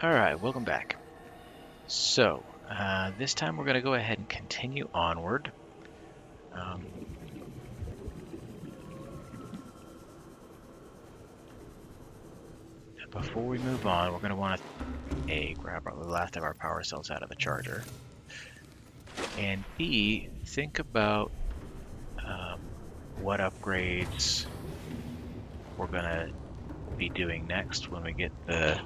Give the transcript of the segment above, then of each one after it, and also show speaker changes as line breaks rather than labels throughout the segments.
Alright, welcome back. So, this time we're going to go ahead and continue onward. Um, Before we move on, we're going to want to A, grab the last of our power cells out of the charger, and B, think about what upgrades we're going to be doing next when we get the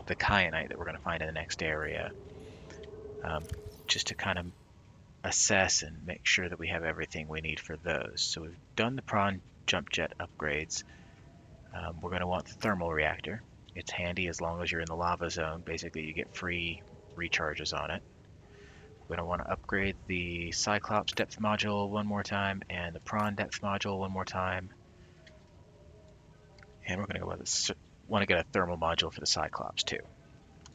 Kyanite that we're going to find in the next area, just to kind of assess and make sure that we have everything we need for those. So we've done the Prawn jump jet upgrades. We're going to want the thermal reactor. It's handy as long as you're in the lava zone. Basically, you get free recharges on it. We're going to want to upgrade the Cyclops depth module one more time and the Prawn depth module one more time. And we're going to want to get a thermal module for the Cyclops too.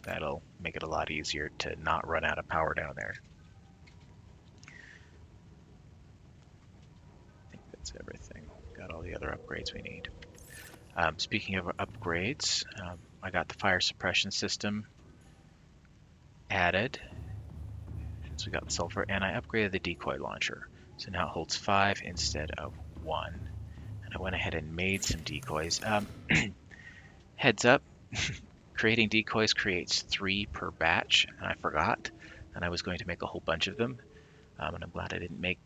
That'll make it a lot easier to not run out of power down there. I think that's everything. Got all the other upgrades we need. Speaking of upgrades, I got the fire suppression system added. So we got the sulfur, and I upgraded the decoy launcher. So now it holds 5 instead of 1. And I went ahead and made some decoys. Heads up, creating decoys creates 3 per batch, and I forgot. And I was going to make a whole bunch of them. And I'm glad I didn't make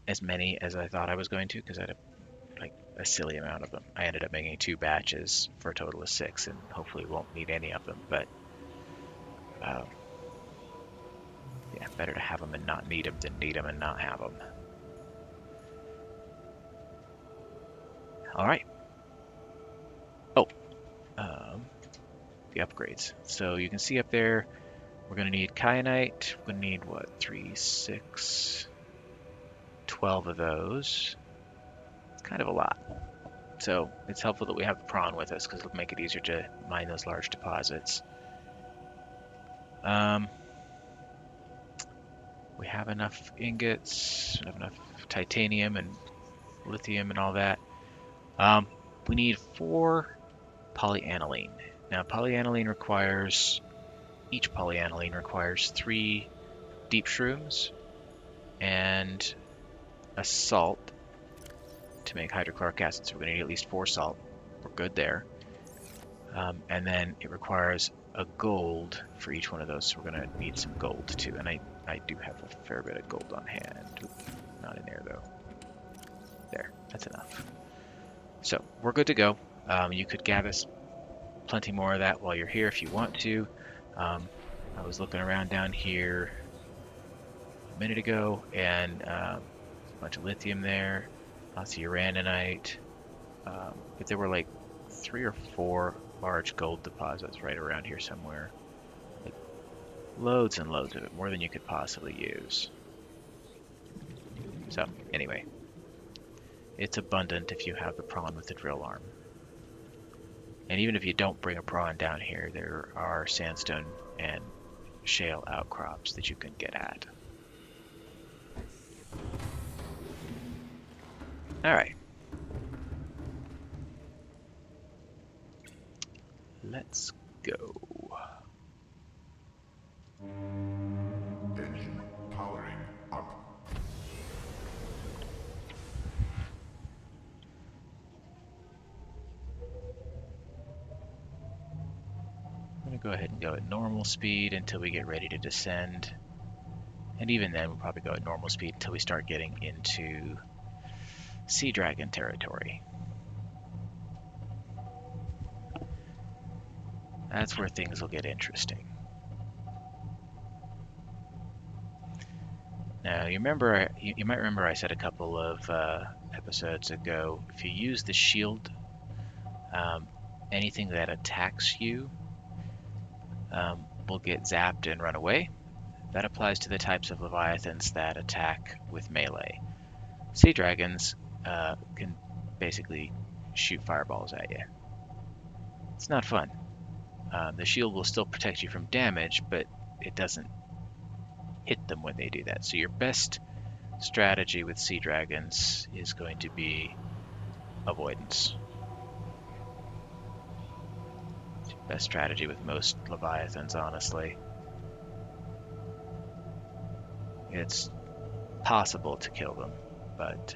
as many as I thought I was going to, because I had a silly amount of them. I ended up making 2 batches for a total of 6, and hopefully won't need any of them, but yeah, better to have them and not need them than need them and not have them. All right. Oh, the upgrades. So you can see up there, we're going to need Kyanite. We're going to need, what, 3, 6, 12 of those. It's kind of a lot. So it's helpful that we have the Prawn with us, because it'll make it easier to mine those large deposits. We have enough ingots, we have enough titanium and lithium and all that. We need 4 polyaniline. Now, each polyaniline requires 3 deep shrooms and a salt to make hydrochloric acid. So we're going to need at least 4 salt. We're good there. And then it requires a gold for each one of those, so we're going to need some gold too. And I do have a fair bit of gold on hand. Not in there though. There, that's enough. So we're good to go. You could gather plenty more of that while you're here if you want to. I was looking around down here a minute ago, and a bunch of lithium there, lots of uraninite. But there were like 3 or 4 large gold deposits right around here somewhere. Like loads and loads of it, more than you could possibly use. So anyway, it's abundant if you have the prawn with the drill arm. And even if you don't bring a prawn down here, there are sandstone and shale outcrops that you can get at. Alright. Let's go.
Engine powering up.
I'm going to go ahead and go at normal speed until we get ready to descend. And even then, we'll probably go at normal speed until we start getting into sea dragon territory. That's where things will get interesting. Now, you might remember I said a couple of episodes ago, if you use the shield, anything that attacks you will get zapped and run away. That applies to the types of leviathans that attack with melee. Sea dragons can basically shoot fireballs at you. It's not fun. The shield will still protect you from damage, but it doesn't hit them when they do that. So your best strategy with sea dragons is going to be avoidance. Best strategy with most Leviathans, honestly. It's possible to kill them, but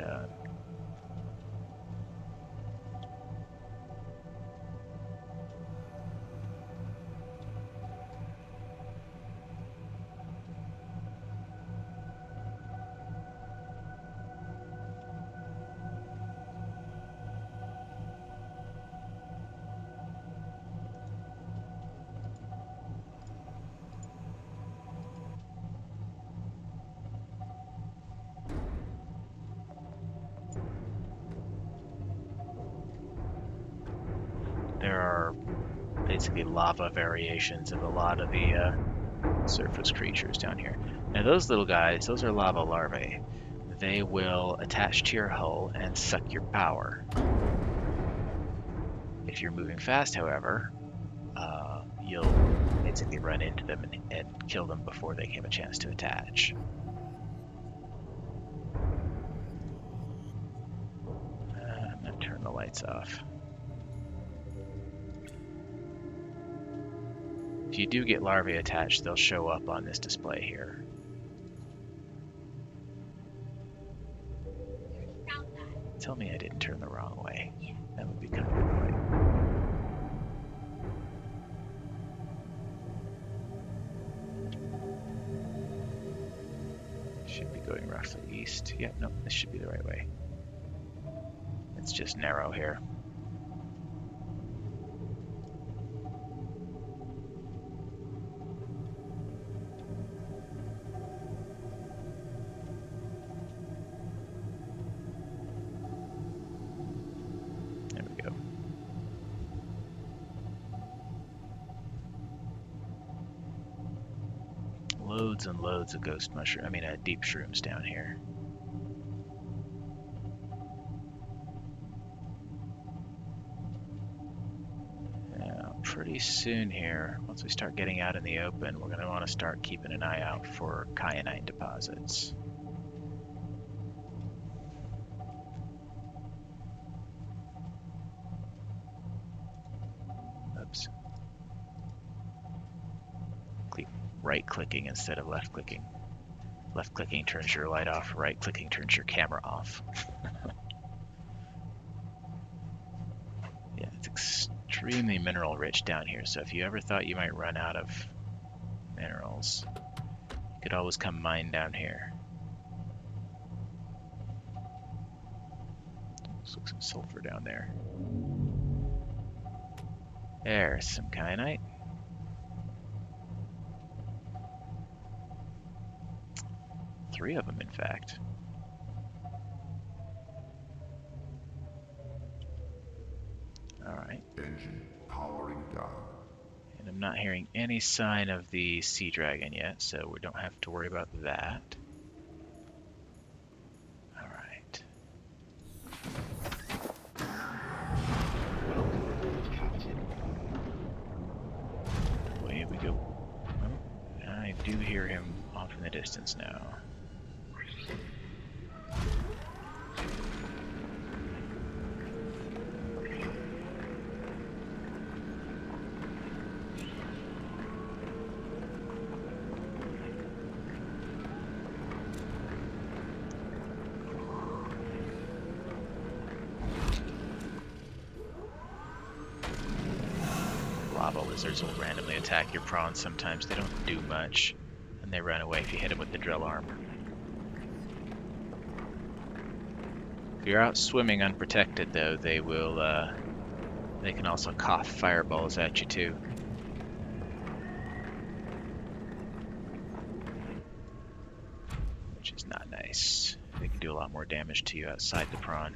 there are basically lava variations of a lot of the surface creatures down here. Now those little guys, those are lava larvae. They will attach to your hull and suck your power. If you're moving fast, however, you'll basically run into them and kill them before they have a chance to attach. I'm going to turn the lights off. If you do get larvae attached, they'll show up on this display here. Tell me I didn't turn the wrong way. That would be kind of annoying. Should be going roughly east. Yep, no, this should be the right way. It's just narrow here. There we go. Loads and loads of ghost mushroom, deep shrooms down here. Now, pretty soon here, once we start getting out in the open, we're going to want to start keeping an eye out for kyanite deposits. Oops. Right-clicking instead of left-clicking. Left-clicking turns your light off, right-clicking turns your camera off. Yeah, it's extremely mineral-rich down here, so if you ever thought you might run out of minerals, you could always come mine down here. Looks like some sulfur down there. There's some kyanite. Three of them, in fact. Alright.
Engine powering down.
And I'm not hearing any sign of the sea dragon yet, so we don't have to worry about that. Alright. Away we go. Oh, I do hear him off in the distance now. Lava lizards will randomly attack your prawns sometimes. They don't do much, and they run away if you hit them with the drill arm. If you're out swimming unprotected, though, they will, they can also cough fireballs at you, too. Which is not nice. They can do a lot more damage to you outside the prawn.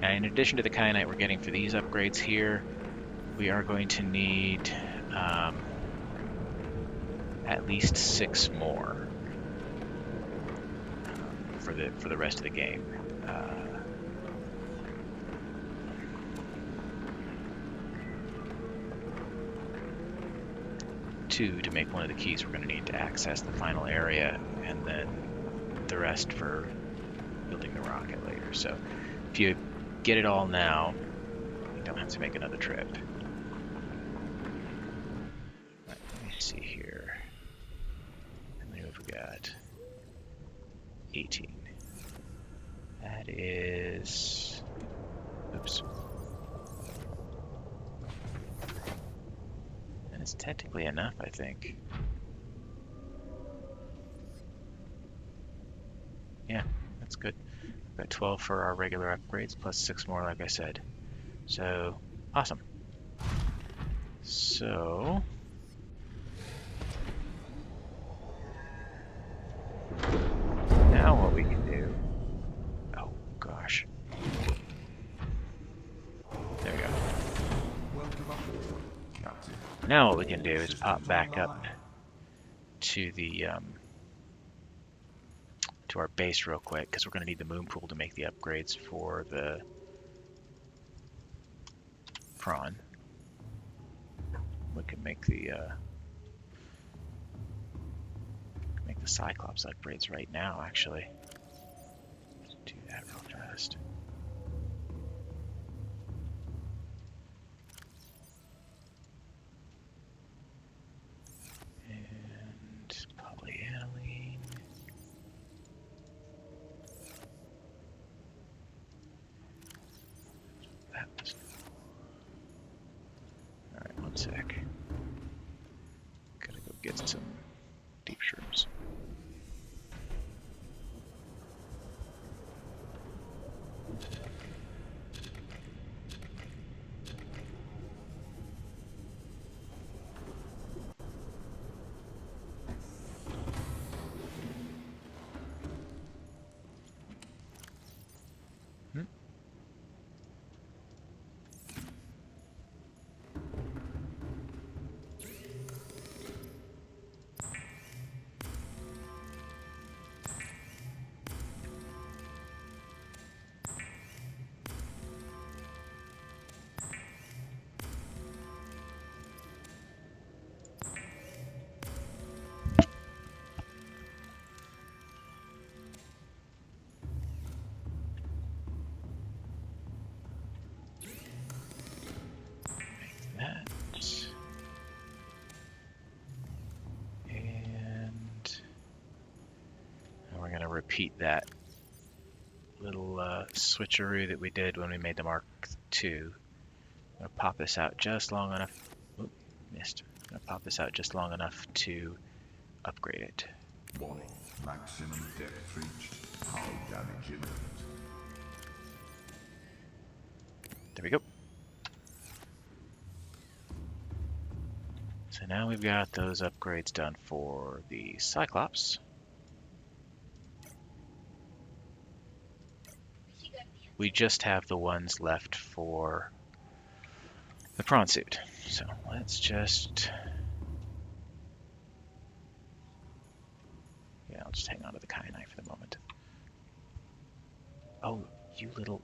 And in addition to the kyanite we're getting for these upgrades here, we are going to need at least 6 more for the rest of the game. 2 to make one of the keys we're going to need to access the final area, and then the rest for building the rocket later. So if you get it all now, you don't have to make another trip. Right, let me see here. How many have we got? 18. That is... Oops. And it's technically enough, I think. Yeah, that's good. We've got 12 for our regular upgrades, plus 6 more, like I said. So, awesome. So... now what we can do... oh, gosh. There we go.
Welcome aboard, Captain.
Now what we can do is
Systems
pop back up
online.
to the to our base real quick, because we're going to need the moon pool to make the upgrades for the Prawn. We can make the Cyclops upgrades right now, actually. Let's do that real fast. And polyaniline. That was... alright, one sec. Gotta go get some deep shrooms. Hmm. That. And we're going to repeat that little switcheroo that we did when we made the Mark II. I'm going to pop this out just long enough. Oop, missed. I'm going to pop this out just long enough to upgrade it.
Warning. Maximum depth reached. Hull damage imminent.
There we go. So now we've got those upgrades done for the Cyclops. We just have the ones left for the Prawn suit. So let's just... yeah, I'll just hang on to the Kyanite for the moment. Oh, you little...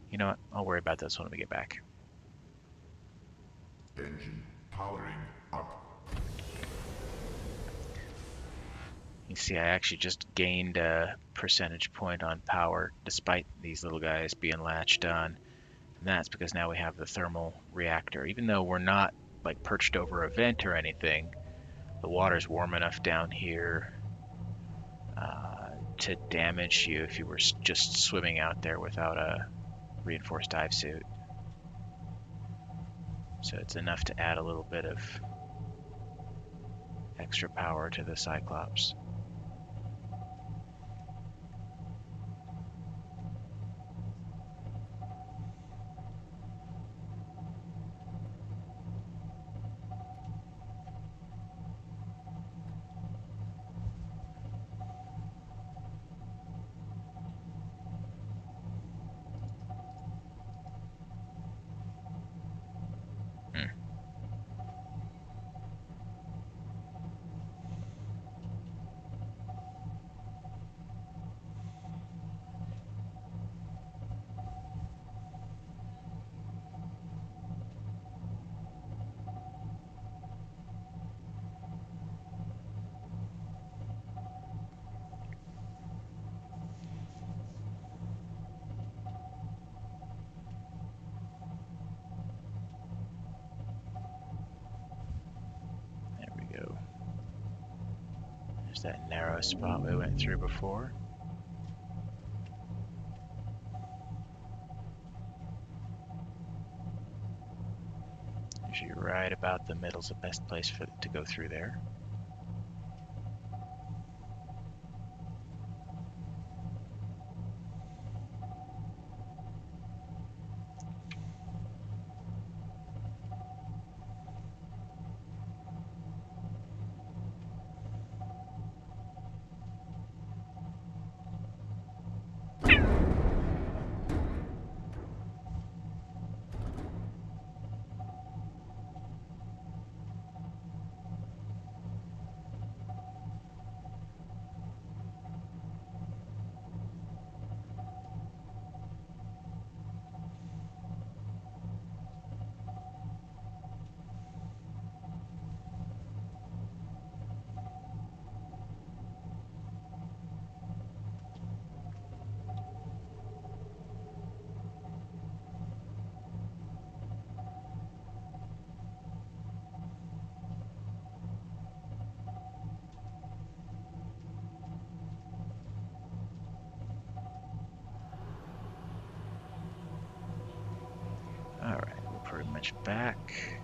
you know what? I'll worry about this when we get back.
Engine powering up.
You see, I actually just gained a percentage point on power despite these little guys being latched on. And that's because now we have the thermal reactor. Even though we're not like perched over a vent or anything, the water's warm enough down here to damage you if you were just swimming out there without a reinforced dive suit. So it's enough to add a little bit of extra power to the Cyclops. There's that narrow spot we went through before. Usually right about the middle's the best place to go through there. Alright, we're pretty much back.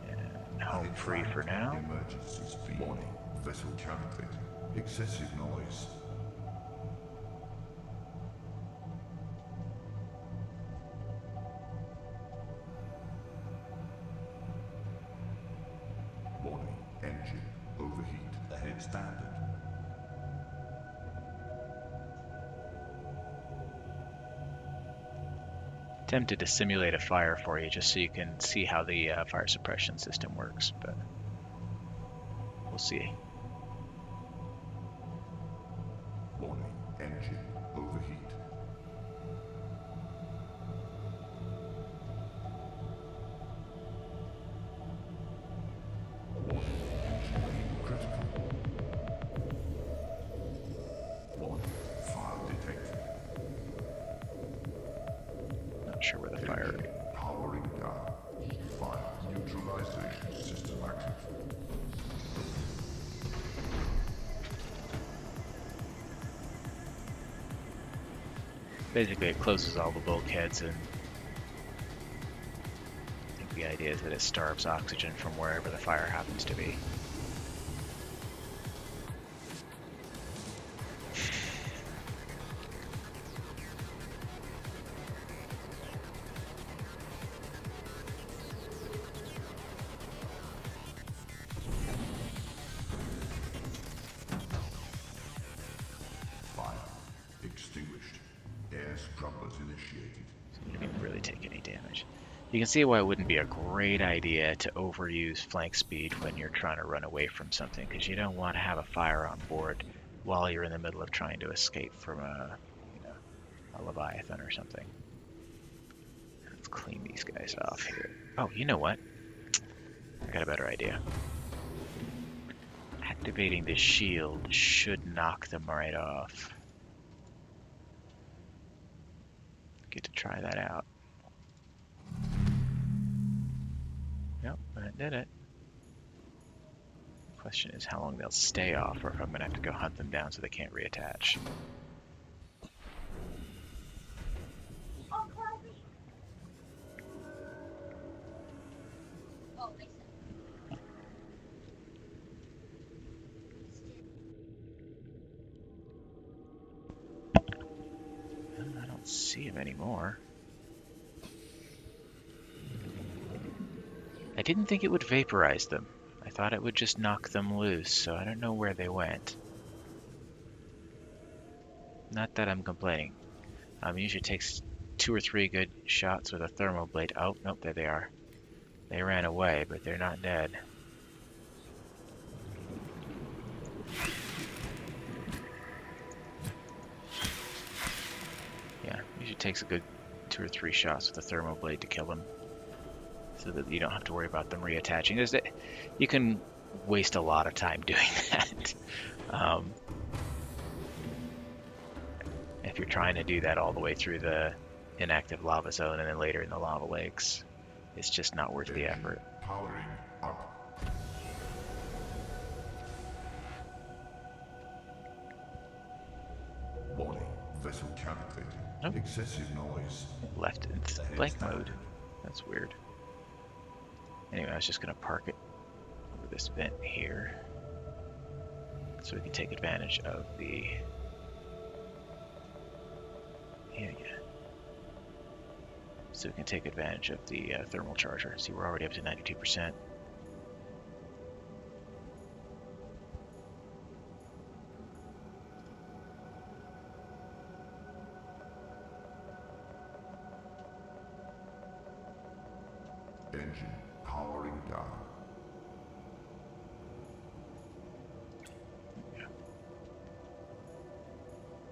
And home free for now.
Emergency speed. Warning. Vessel counterfeit. Excessive noise. Warning. Engine overheat. Ahead standard.
Tempted to simulate a fire for you just so you can see how the fire suppression system works, but we'll see.
Warning. Engine overheat. Warning. Engine critical. Warning. Fire detected.
Not sure where the fire is.
Powering down. Fire neutralization system active.
Basically, it closes all the bulkheads, and I think the idea is that it starves oxygen from wherever the fire happens to be.
Fire extinguished. Air scrubbers initiated.
So you didn't really take any damage. You can see why it wouldn't be a great idea to overuse flank speed when you're trying to run away from something, because you don't want to have a fire on board while you're in the middle of trying to escape from a Leviathan or something. Let's clean these guys off here. Oh, you know what? I got a better idea. Activating the shield should knock them right off. Get to try that out. Yep, that did it. Question is how long they'll stay off, or if I'm gonna have to go hunt them down so they can't reattach. I don't see him anymore. I didn't think it would vaporize them. I thought it would just knock them loose, so I don't know where they went. Not that I'm complaining. Usually takes 2 or 3 good shots with a thermal blade. Oh, nope, there they are. They ran away, but they're not dead. Yeah, usually takes a good 2 or 3 shots with a thermal blade to kill them, so that you don't have to worry about them reattaching. You can waste a lot of time doing that. If you're trying to do that all the way through the inactive lava zone and then later in the lava lakes, it's just not worth the effort.
Powering up. Vessel calculated.
Nope.
Excessive noise.
Left in blank mode. That's weird. Anyway, I was just going to park it over this vent here so we can take advantage of the... Yeah. So we can take advantage of the thermal charger. See, we're already up to 92%.
Engine powering down.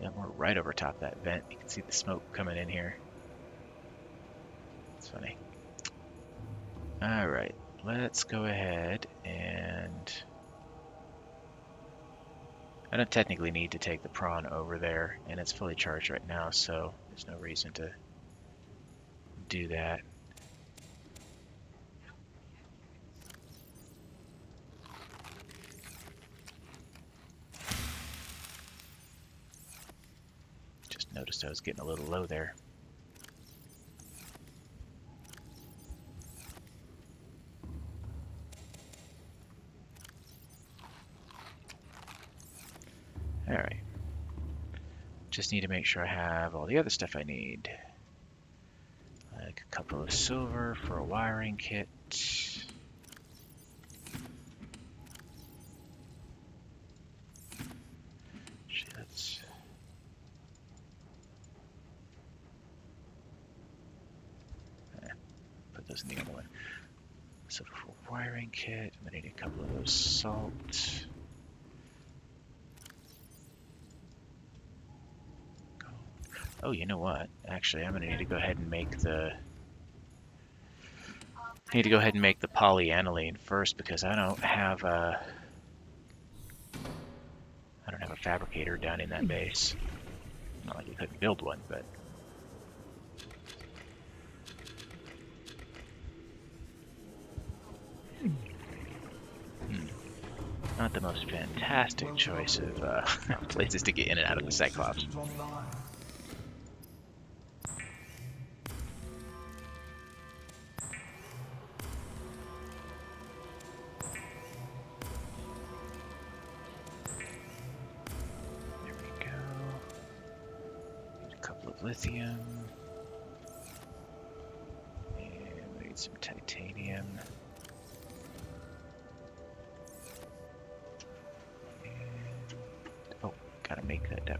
Yeah, we're right over top of that vent. You can see the smoke coming in here. It's funny. Alright, let's go ahead and... I don't technically need to take the Prawn over there, and it's fully charged right now, so there's no reason to do that. Just noticed I was getting a little low there. Alright. Just need to make sure I have all the other stuff I need. Like a couple of silver for a wiring kit. Let's... put those in the other one. Silver for a wiring kit. I'm gonna need a couple of those salt. Oh, you know what? Actually, I'm gonna need to go ahead and make the... I need to go ahead and make the polyaniline first because I don't have a fabricator down in that base. Not like you couldn't build one, but not the most fantastic choice of places to get in and out of the Cyclops. Lithium, and we need some titanium, and oh, gotta make that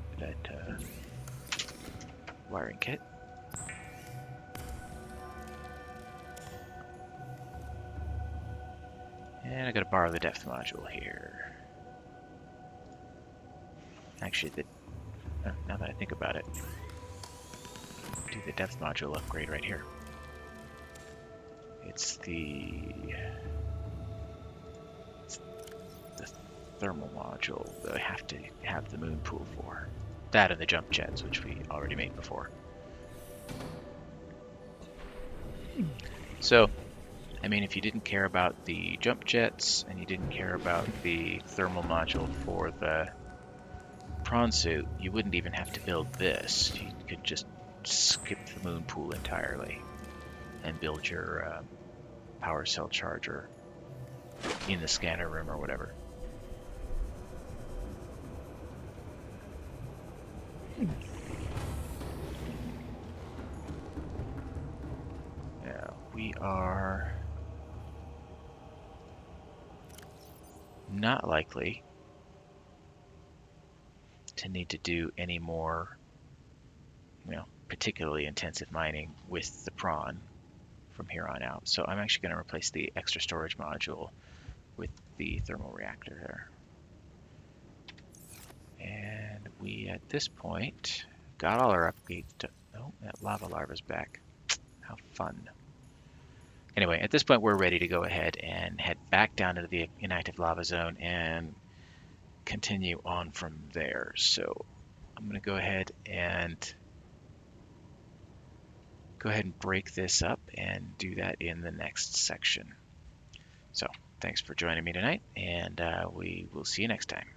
wiring kit. And I gotta borrow the depth module here. Actually, now that I think about it, do the depth module upgrade right here. It's the thermal module that I have to have the moon pool for. That and the jump jets, which we already made before. So, I mean, if you didn't care about the jump jets and you didn't care about the thermal module for the prawn suit, you wouldn't even have to build this. You could just skip the moon pool entirely and build your power cell charger in the scanner room or whatever. Now we are not likely to need to do any more, particularly intensive mining with the Prawn from here on out. So I'm actually going to replace the extra storage module with the thermal reactor there. And we, at this point, got all our upgrades. Oh, that lava larva's back. How fun. Anyway, at this point, we're ready to go ahead and head back down into the Inactive Lava Zone and continue on from there. So I'm going to go ahead and break this up and do that in the next section. So thanks for joining me tonight, and we will see you next time.